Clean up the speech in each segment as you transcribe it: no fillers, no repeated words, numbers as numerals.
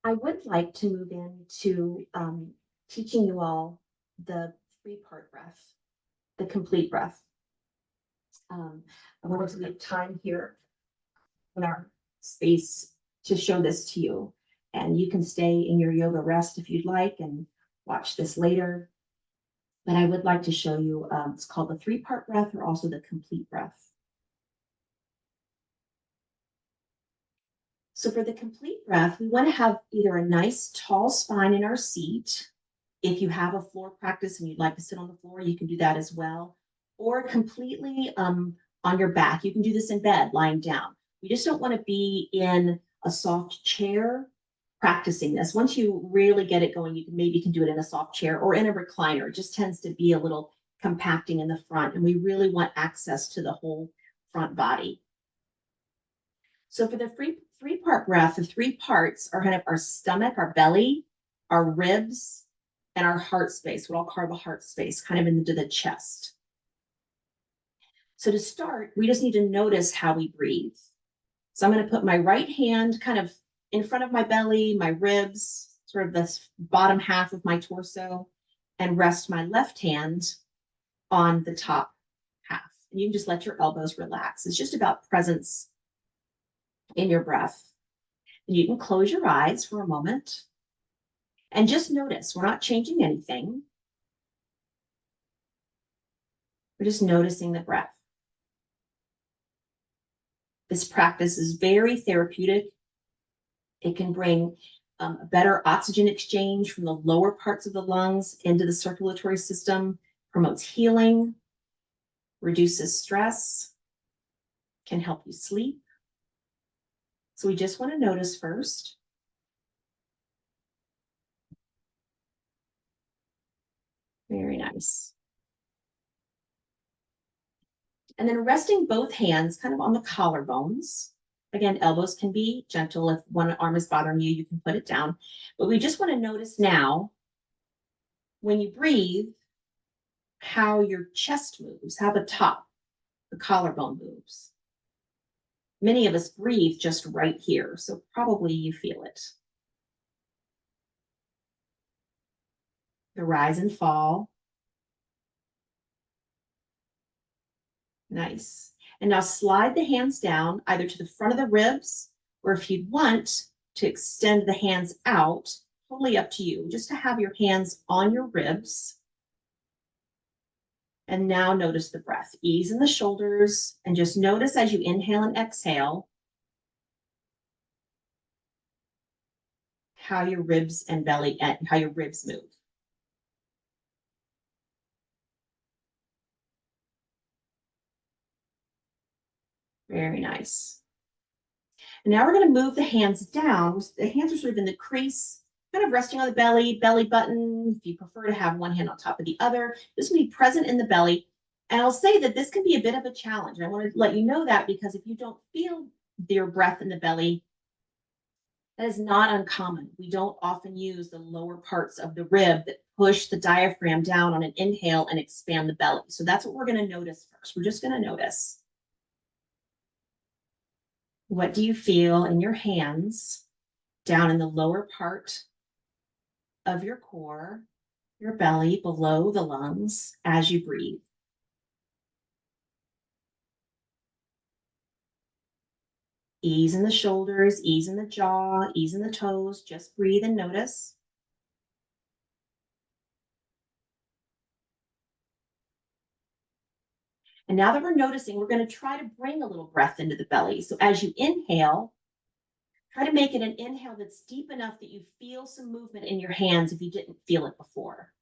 I would like to move into teaching you all the three-part breath, the complete breath. I wanted to leave time here in our space to show this to you. And you can stay in your yoga rest if you'd like and watch this later. But I would like to show you, it's called the three-part breath or also the complete breath. So for the complete breath, we want to have either a nice tall spine in our seat. If you have a floor practice and you'd like to sit on the floor, you can do that as well. Or completely on your back. You can do this in bed, lying down. You just don't want to be in a soft chair practicing this. Once you really get it going, you can maybe do it in a soft chair or in a recliner. It just tends to be a little compacting in the front, and we really want access to the whole front body. So for the three-part breath, the three parts are kind of our stomach, our belly, our ribs, and our heart space, what I'll call the heart space, kind of into the chest. So to start, we just need to notice how we breathe. So I'm going to put my right hand kind of in front of my belly, my ribs, sort of this bottom half of my torso, and rest my left hand on the top half. And you can just let your elbows relax. It's just about presence in your breath. And you can close your eyes for a moment and just notice. We're not changing anything. We're just noticing the breath. This practice is very therapeutic. It can bring a better oxygen exchange from the lower parts of the lungs into the circulatory system, promotes healing, reduces stress, can help you sleep. So we just want to notice first. Very nice. And then resting both hands kind of on the collarbones. Again, elbows can be gentle. If one arm is bothering you, you can put it down. But we just want to notice now, when you breathe, how your chest moves, how the top, the collarbone moves. Many of us breathe just right here, so probably you feel it. The rise and fall. Nice. And now slide the hands down either to the front of the ribs, or if you want to extend the hands out, totally up to you, just to have your hands on your ribs. And now notice the breath. Ease in the shoulders and just notice as you inhale and exhale how your ribs and belly and how your ribs move. Very nice. And now we're going to move the hands down. The hands are sort of in the crease, kind of resting on the belly, belly button. If you prefer to have one hand on top of the other, just be present in the belly. And I'll say that this can be a bit of a challenge. I want to let you know that because if you don't feel your breath in the belly, that is not uncommon. We don't often use the lower parts of the rib that push the diaphragm down on an inhale and expand the belly. So that's what we're going to notice first. We're just going to notice. What do you feel in your hands down in the lower part of your core, your belly, below the lungs as you breathe? Ease in the shoulders, ease in the jaw, ease in the toes. Just breathe and notice. And now that we're noticing, we're going to try to bring a little breath into the belly. So as you inhale, try to make it an inhale that's deep enough that you feel some movement in your hands if you didn't feel it before.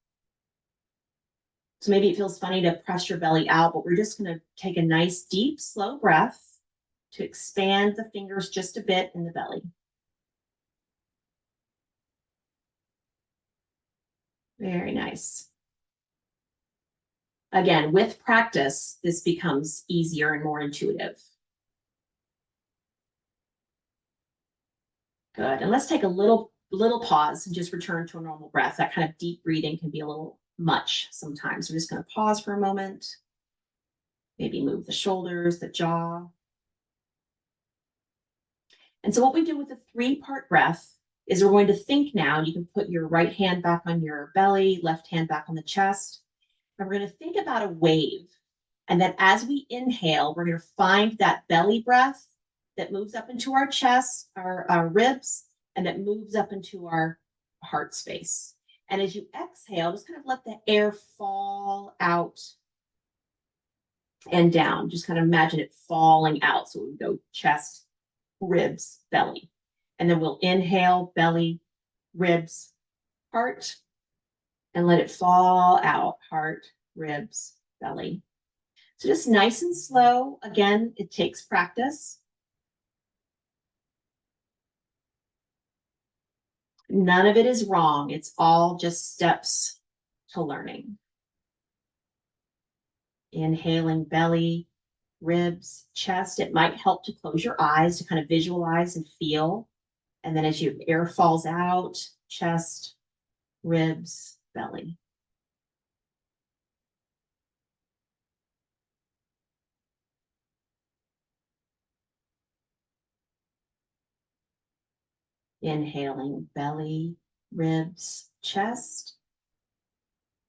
So maybe it feels funny to press your belly out, but we're just going to take a nice, deep, slow breath to expand the fingers just a bit in the belly. Very nice. Again, with practice, this becomes easier and more intuitive. Good. And let's take a little pause and just return to a normal breath. That kind of deep breathing can be a little much sometimes. We're just going to pause for a moment. Maybe move the shoulders, the jaw. And so what we do with the three-part breath is we're going to think now. You can put your right hand back on your belly, left hand back on the chest. And we're going to think about a wave. And that as we inhale, we're going to find that belly breath that moves up into our chest, our ribs, and that moves up into our heart space. And as you exhale, just kind of let the air fall out and down. Just kind of imagine it falling out. So we go chest, ribs, belly. And then we'll inhale, belly, ribs, heart, and let it fall out, heart, ribs, belly. So just nice and slow. Again, it takes practice. None of it is wrong. It's all just steps to learning. Inhaling belly, ribs, chest. It might help to close your eyes to kind of visualize and feel. And then as your air falls out, chest, ribs, belly. Inhaling belly, ribs, chest.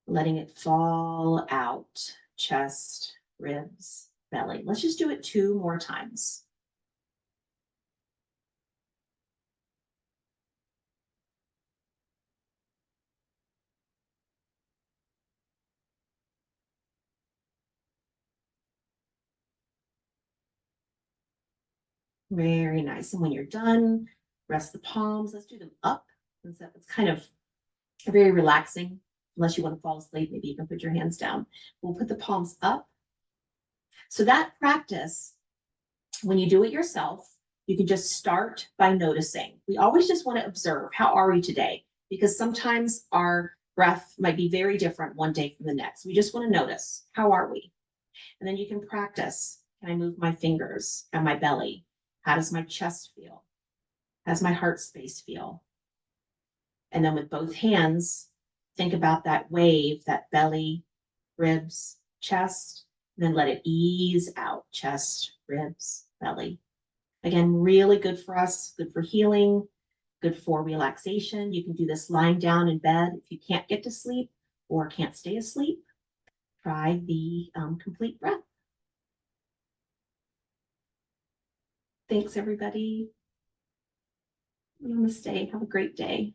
Letting it fall out, chest, ribs, belly. Let's just do it 2 more times. Very nice. And when you're done, rest the palms. Let's do them up. It's kind of very relaxing. Unless you want to fall asleep, maybe you can put your hands down. We'll put the palms up. So that practice, when you do it yourself, you can just start by noticing. We always just want to observe, how are we today? Because sometimes our breath might be very different one day from the next. We just want to notice, how are we? And then you can practice. Can I move my fingers and my belly? How does my chest feel? How does my heart space feel? And then with both hands, think about that wave, that belly, ribs, chest, and then let it ease out, chest, ribs, belly. Again, really good for us, good for healing, good for relaxation. You can do this lying down in bed if you can't get to sleep or can't stay asleep. Try the complete breath. Thanks, everybody. Namaste. Have a great day.